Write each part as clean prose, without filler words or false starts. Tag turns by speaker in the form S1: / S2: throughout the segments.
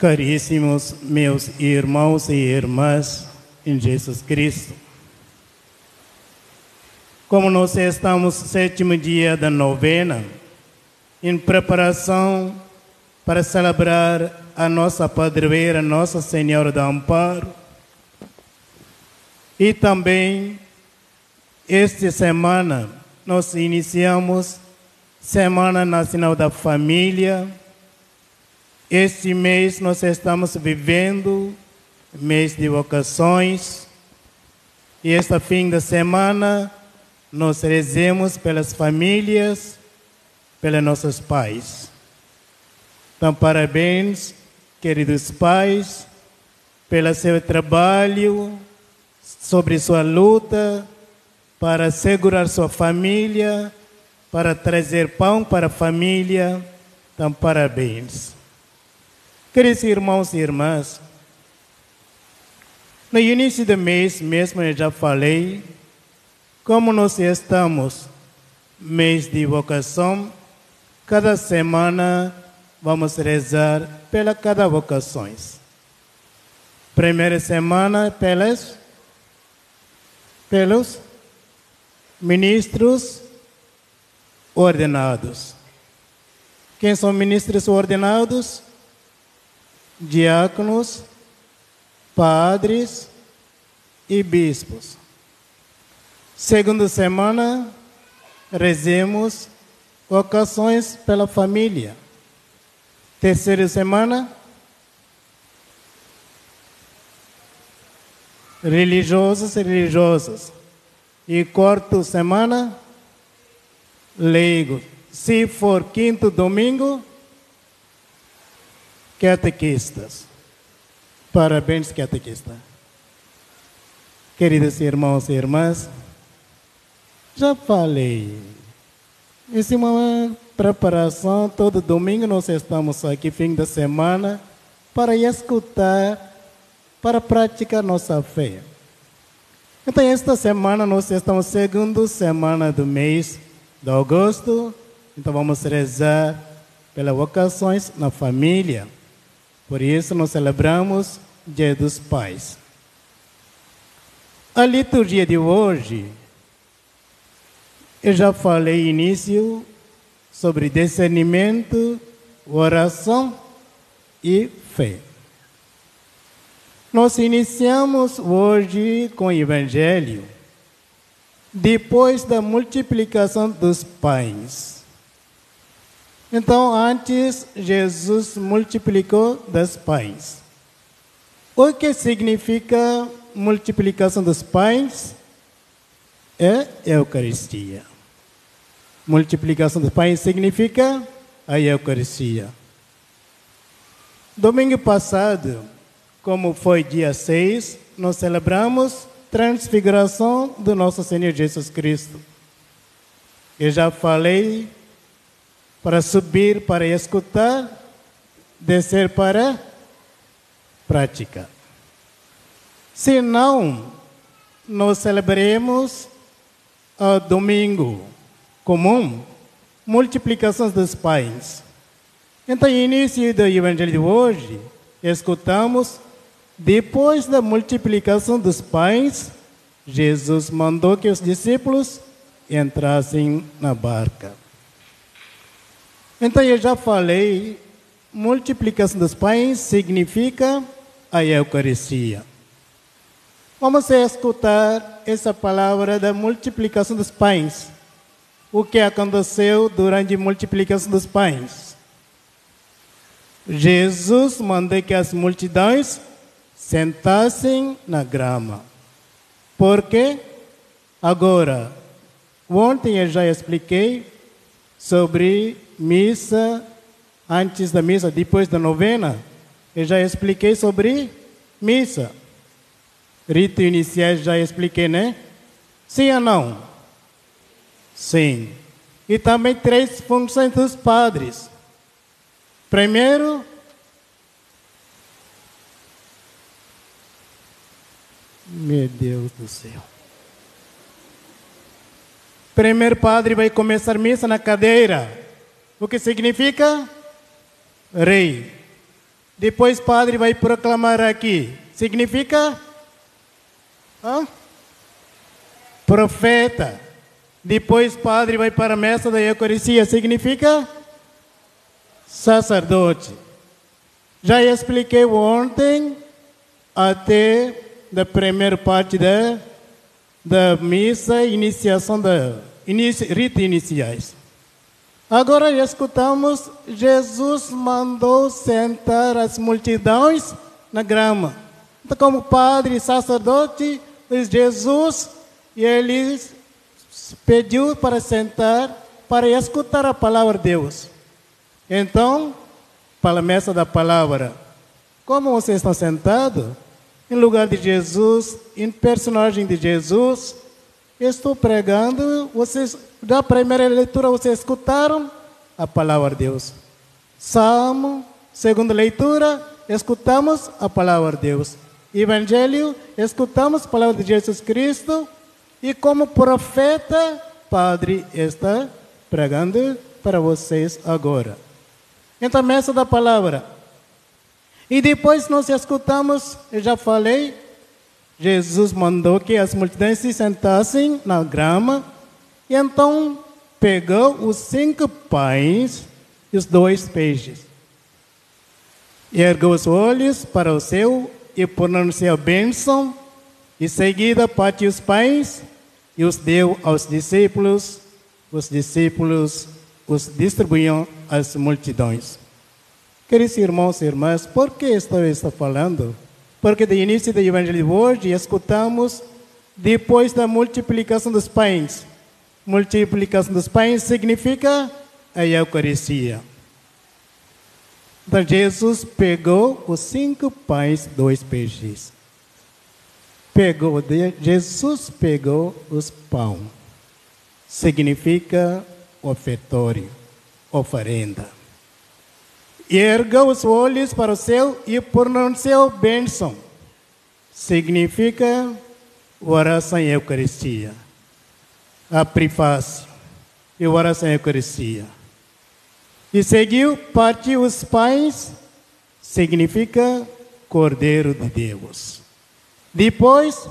S1: Caríssimos meus irmãos e irmãs em Jesus Cristo, como nós estamos no 7º dia da novena, em preparação para celebrar a nossa padroeira, Nossa Senhora do Amparo, e também esta semana nós iniciamos Semana Nacional da Família. Este mês nós estamos vivendo mês de vocações, e este fim de semana nós rezemos pelas famílias, pelos nossos pais. Então, parabéns, queridos pais, pelo seu trabalho, sobre sua luta para segurar sua família, para trazer pão para a família. Então, parabéns. Queridos irmãos e irmãs, no início do mês mesmo eu já falei, como nós estamos mês de vocação, cada semana vamos rezar pela cada vocações. Primeira semana pelos ministros ordenados. Quem são ministros ordenados? Diáconos, padres e bispos. Segunda semana, rezemos vocações pela família. Terceira semana, religiosos e religiosas. E quarta semana, leigos. Se for quinto domingo, catequistas. Parabéns, catequista. Queridos irmãos e irmãs, já falei. Isso é uma preparação. Todo domingo nós estamos aqui, fim da semana, para escutar, para praticar nossa fé. Então, esta semana nós estamos segunda semana do mês de agosto. Então, vamos rezar pelas vocações na família. Por isso, nós celebramos o Dia dos Pais. A liturgia de hoje, eu já falei no início sobre discernimento, oração e fé. Nós iniciamos hoje com o Evangelho, depois da multiplicação dos pães. Então, antes, Jesus multiplicou dos pães. O que significa multiplicação dos pães? É Eucaristia. Multiplicação dos pães significa a Eucaristia. Domingo passado, como foi dia 6, nós celebramos transfiguração do nosso Senhor Jesus Cristo. Eu já falei para subir, para escutar, descer para praticar. Se não, nós celebremos o domingo comum, multiplicação dos pães. Então, no início do Evangelho de hoje, escutamos, depois da multiplicação dos pães, Jesus mandou que os discípulos entrassem na barca. Então, eu já falei, multiplicação dos pães significa a Eucaristia. Vamos escutar essa palavra da multiplicação dos pães. O que aconteceu durante a multiplicação dos pães? Jesus mandou que as multidões sentassem na grama. Por quê? Agora, ontem eu já expliquei sobre missa, antes da missa, depois da novena. Eu já expliquei sobre missa. Rito inicial já expliquei, né? Sim ou não? Sim. E também 3 funções dos padres. Primeiro, meu Deus do céu. Primeiro padre vai começar a missa na cadeira. O que significa? Rei. Depois o padre vai proclamar aqui. Significa profeta. Depois o padre vai para a mesa da Eucaristia. Significa sacerdote. Já expliquei ontem até da primeira parte da missa, iniciação rito iniciais. Agora escutamos, Jesus mandou sentar as multidões na grama. Então, como padre e sacerdote, Jesus, ele pediu para sentar, para escutar a palavra de Deus. Então, para a mesa da palavra, como vocês estão sentados, em lugar de Jesus, em personagem de Jesus, estou pregando, vocês, da primeira leitura, vocês escutaram a palavra de Deus. Salmo, segunda leitura, escutamos a palavra de Deus. Evangelho, escutamos a palavra de Jesus Cristo. E como profeta, Padre está pregando para vocês agora. Então, a mesa da palavra. E depois nós escutamos, eu já falei, Jesus mandou que as multidões se sentassem na grama. E então pegou os 5 pães e os 2 peixes. E ergueu os olhos para o céu e pronunciou a bênção. E seguida partiu os pães e os deu aos discípulos. Os discípulos os distribuíam às multidões. Queridos irmãos e irmãs, por que estou falando? Porque do início do Evangelho de hoje escutamos depois da multiplicação dos pães. Multiplicação dos pães significa a Eucaristia. Então Jesus pegou os 5 pães, 2 peixes. Jesus pegou os pães. Significa ofertório, oferenda. E ergueu os olhos para o céu e pronunciou bênção. Significa oração e Eucaristia. A prefácio e oração e Eucaristia. E seguiu, partiu os pães, significa Cordeiro de Deus. Depois,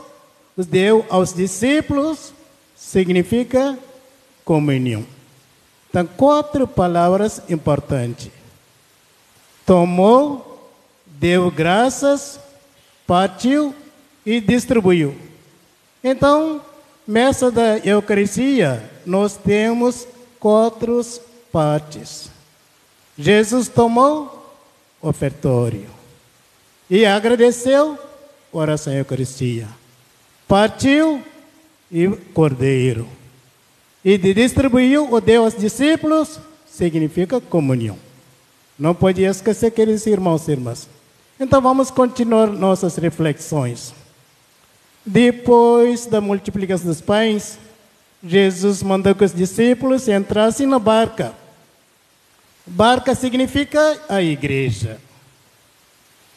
S1: os deu aos discípulos, significa comunhão. Então, 4 palavras importantes. Tomou, deu graças, partiu e distribuiu. Então, mesa da Eucaristia, nós temos 4 partes. Jesus tomou ofertório e agradeceu, oração e Eucaristia. Partiu e cordeiro. E distribuiu o deu aos discípulos, significa comunhão. Não pode esquecer, queridos irmãos e irmãs. Então vamos continuar nossas reflexões. Depois da multiplicação dos pães, Jesus mandou que os discípulos entrassem na barca. Barca significa a igreja.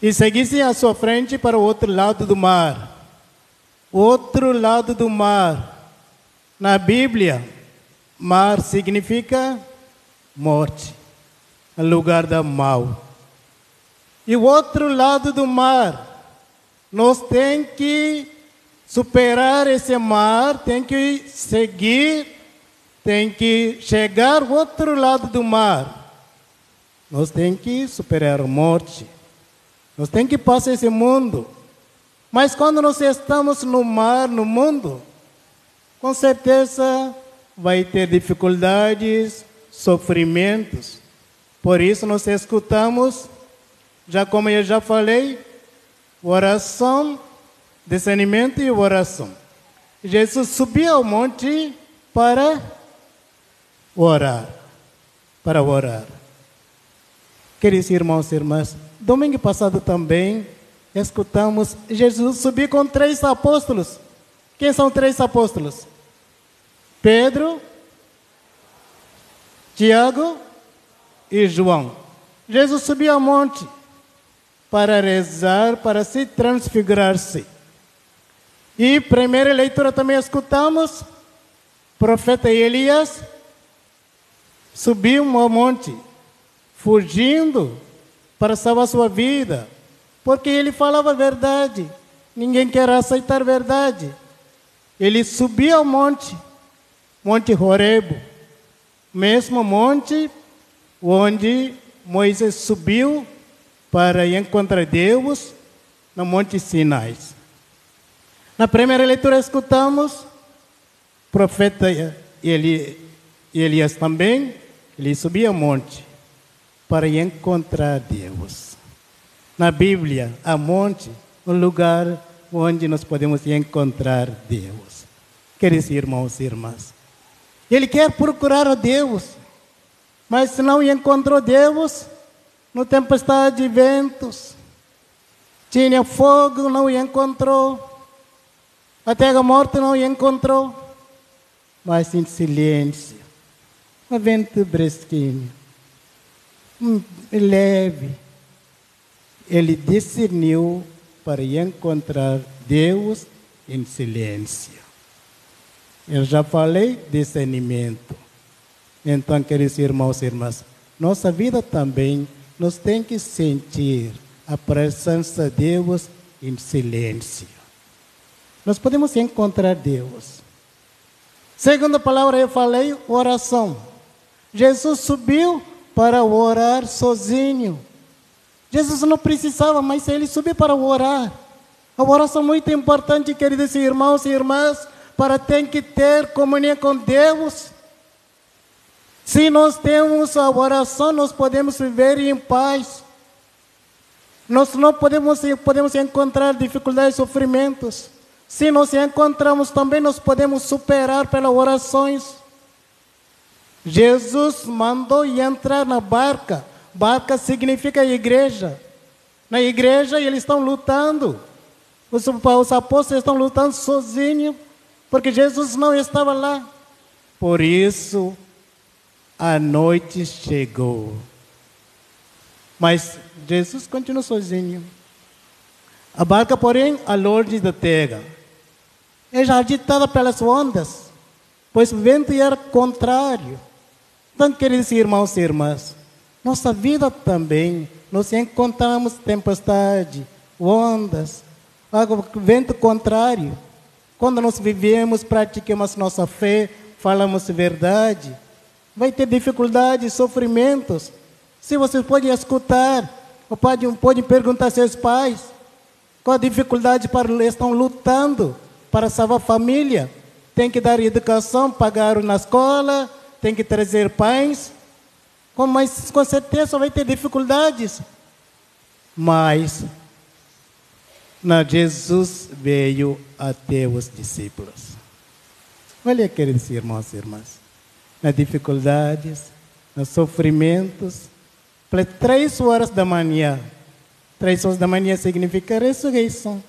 S1: E seguissem à sua frente para o outro lado do mar. Outro lado do mar. Na Bíblia, mar significa morte, lugar do mal. E o outro lado do mar, nós temos que superar esse mar, tem que seguir, tem que chegar ao outro lado do mar. Nós temos que superar a morte. Nós temos que passar esse mundo. Mas quando nós estamos no mar, no mundo, com certeza vai ter dificuldades, sofrimentos. Por isso nós escutamos, já como eu já falei, oração, discernimento e oração. Jesus subiu ao monte para orar. Para orar. Queridos irmãos e irmãs, domingo passado também escutamos Jesus subir com 3 apóstolos. Quem são 3 apóstolos? Pedro, Tiago e João. Jesus subiu ao monte para rezar, para se transfigurar-se. E primeira leitura também escutamos, profeta Elias subiu ao monte, fugindo para salvar sua vida, porque ele falava a verdade. Ninguém quer aceitar a verdade. Ele subiu ao monte Horebo, mesmo monte onde Moisés subiu para encontrar Deus, no monte Sinai. Na primeira leitura escutamos o profeta Elias também, ele subiu ao monte para encontrar Deus. Na Bíblia, há monte, um lugar onde nós podemos encontrar Deus. Queridos irmãos e irmãs, ele quer procurar a Deus, mas se não encontrou Deus, no tempestade de ventos, tinha fogo, não encontrou, até a morte não encontrou, mas em silêncio, um vento fresquinho, leve, ele discerniu para encontrar Deus em silêncio. Eu já falei discernimento. Então, queridos irmãos e irmãs, nossa vida também nós temos que sentir a presença de Deus em silêncio. Nós podemos encontrar Deus. Segunda palavra eu falei, oração. Jesus subiu para orar sozinho. Jesus não precisava, mas ele subiu para orar. A oração é muito importante, queridos irmãos e irmãs, para ter que ter comunhão com Deus. Se nós temos a oração, nós podemos viver em paz. Nós não podemos encontrar dificuldades e sofrimentos. Se nós encontramos também, nós podemos superar pelas orações. Jesus mandou entrar na barca. Barca significa igreja. Na igreja eles estão lutando. Os apóstolos estão lutando sozinhos, porque Jesus não estava lá. Por isso, a noite chegou. Mas Jesus continua sozinho. A barca, porém, a longe da terra, é agitada pelas ondas, pois o vento era contrário. Então, queridos irmãos e irmãs, nossa vida também, nós encontramos tempestade, ondas, vento contrário. Quando nós vivemos, praticamos nossa fé, falamos verdade, vai ter dificuldades, sofrimentos. Se vocês podem escutar, ou podem perguntar a seus pais, qual a dificuldade para eles estão lutando para salvar a família. Tem que dar educação, pagar na escola, tem que trazer pães. Mas com certeza vai ter dificuldades. Mas Jesus veio até os discípulos. Olha, queridos irmãos e irmãs, nas dificuldades, nos sofrimentos, pelas 3 horas da manhã. 3 horas da manhã significa ressurreição.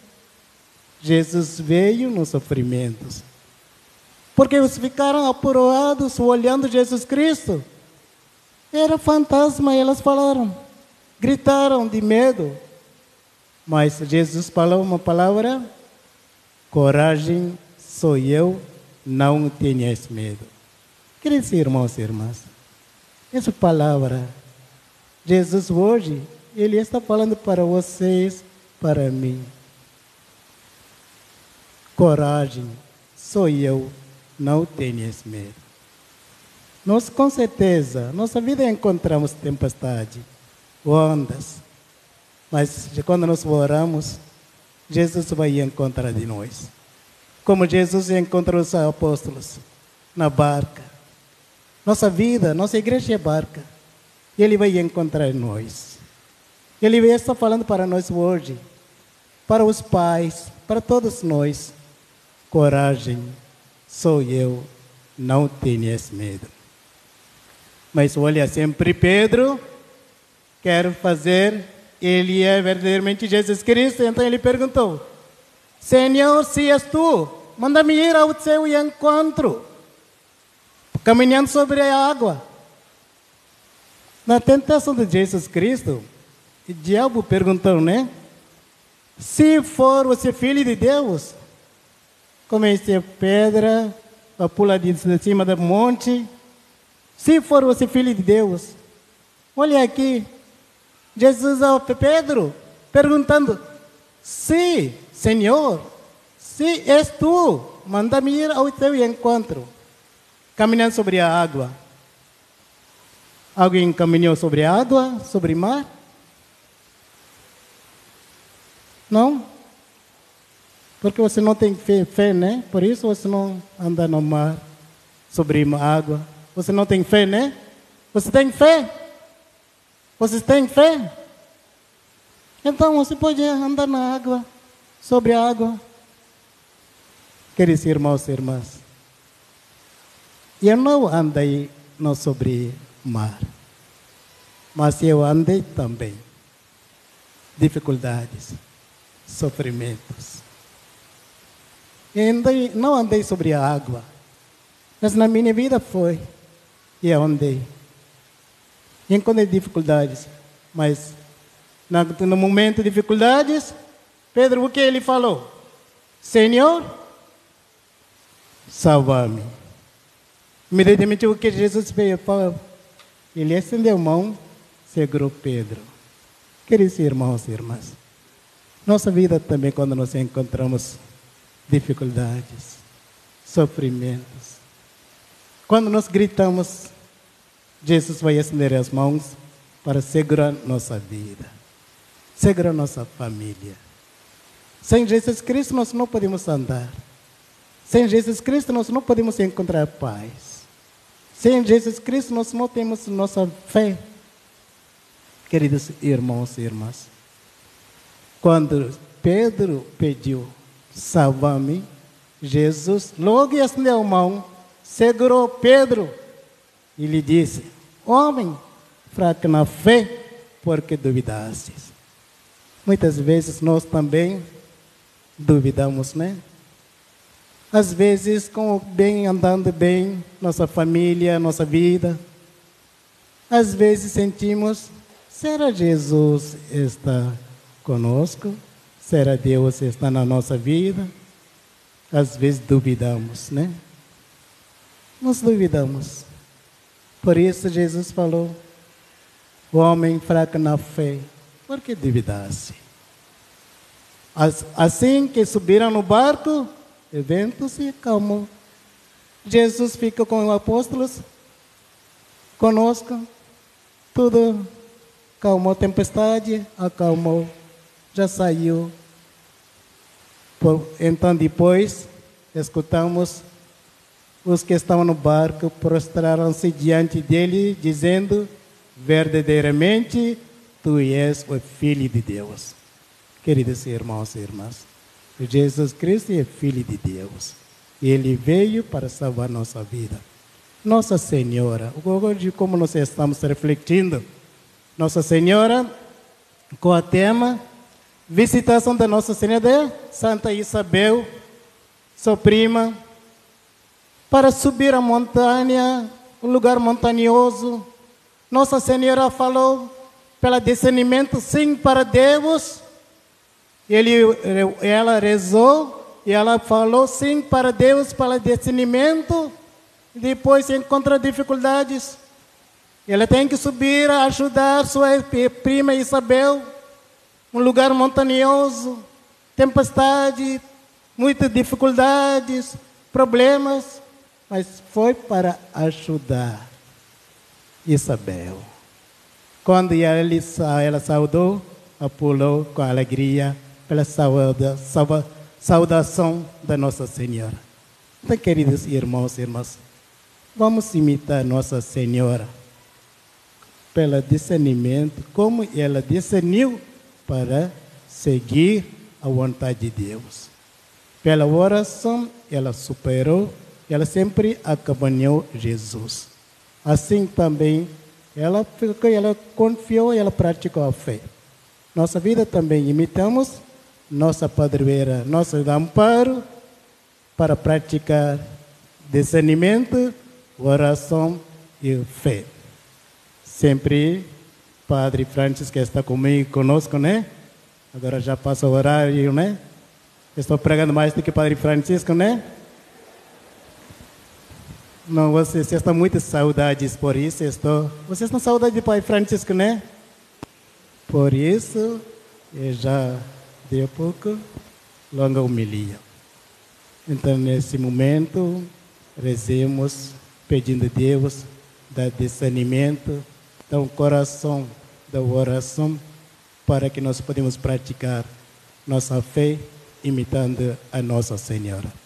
S1: Jesus veio nos sofrimentos. Porque eles ficaram apurados olhando Jesus Cristo. Era fantasma, elas falaram, gritaram de medo. Mas Jesus falou uma palavra: coragem, sou eu, não tenhas medo. Queridos irmãos e irmãs, essa palavra, Jesus hoje, Ele está falando para vocês, para mim. Coragem, sou eu, não tenhas medo. Nós, com certeza, nossa vida encontramos tempestade, ondas. Mas quando nós oramos, Jesus vai encontrar de nós. Como Jesus encontrou os apóstolos na barca. Nossa vida, nossa igreja é barca. E Ele vai encontrar nós. Ele está falando para nós hoje, para os pais, para todos nós. Coragem, sou eu, não tenhas medo. Mas olha, sempre Pedro quer fazer, ele é verdadeiramente Jesus Cristo. Então ele perguntou: Senhor, se és tu, manda-me ir ao seu encontro, caminhando sobre a água. Na tentação de Jesus Cristo, o diabo perguntou, né? Se for você filho de Deus, comece a pedra, a pular de cima do monte. Se for você filho de Deus, olha aqui, Jesus ao Pedro, perguntando: se, Senhor, se és tu, manda-me ir ao teu encontro, caminhando sobre a água. Alguém caminhou sobre a água, sobre o mar? Não? Porque você não tem fé, né? Por isso você não anda no mar, sobre a água. Você não tem fé, né? Você tem fé? Vocês têm fé? Então você pode andar na água, sobre a água. Queridos irmãos e irmãs, eu não andei no sobre mar, mas eu andei também dificuldades, sofrimentos. Não andei sobre a água, mas na minha vida foi, e eu andei. Encontrei dificuldades, mas no momento de dificuldades, Pedro, o que ele falou? Senhor, salva-me. Imediatamente o que Jesus fez, ele estendeu a mão, segurou Pedro. Queridos irmãos e irmãs, nossa vida também, quando nós encontramos dificuldades, sofrimentos, quando nós gritamos, Jesus vai estender as mãos para segurar nossa vida, segurar nossa família. Sem Jesus Cristo nós não podemos andar. Sem Jesus Cristo nós não podemos encontrar paz. Sem Jesus Cristo nós não temos nossa fé. Queridos irmãos e irmãs, quando Pedro pediu, salva-me, Jesus logo estendeu a mão, segurou Pedro e lhe disse: homem fraco na fé, porque duvidastes. Muitas vezes nós também duvidamos, né? Às vezes, andando bem, nossa família, nossa vida, às vezes sentimos: será Jesus está conosco? Será Deus está na nossa vida? Às vezes duvidamos, né? Nós duvidamos. Por isso Jesus falou: o homem fraco na fé, por que duvidasse? Assim que subiram no barco, o vento se acalmou. Jesus fica com os apóstolos, conosco, tudo acalmou, a tempestade acalmou, já saiu. Então depois, escutamos os que estavam no barco prostraram-se diante dele, dizendo: verdadeiramente, tu és o Filho de Deus. Queridos irmãos e irmãs, Jesus Cristo é Filho de Deus. Ele veio para salvar nossa vida. Nossa Senhora, hoje como nós estamos refletindo, Nossa Senhora, com o tema Visitação da Nossa Senhora de Santa Isabel, sua prima, para subir a montanha, um lugar montanhoso. Nossa Senhora falou pelo discernimento sim para Deus. Ela rezou e ela falou sim para Deus, para discernimento. Depois encontra dificuldades. Ela tem que subir a ajudar sua prima Isabel, um lugar montanhoso, tempestade, muitas dificuldades, problemas, mas foi para ajudar Isabel. Quando ela saudou, ela pulou com alegria pela saudação da Nossa Senhora. Então, queridos irmãos e irmãs, vamos imitar Nossa Senhora pelo discernimento, como ela discerniu para seguir a vontade de Deus. Pela oração, ela superou, ela sempre acompanhou Jesus. Assim também, ela confiou e ela praticou a fé. Nossa vida também imitamos nossa padroeira, nosso amparo para praticar discernimento, oração e fé. Sempre Padre Francisco que está comigo, conosco, né? Agora já passa o horário, né? Estou pregando mais do que Padre Francisco, né? Não, vocês estão muito saudades por isso. Vocês estão saudades de Padre Francisco, né? Por isso, eu já dei a pouco longa homilia. Então, nesse momento, rezemos pedindo a Deus dar discernimento, dar um coração da oração para que nós podemos praticar nossa fé imitando a Nossa Senhora.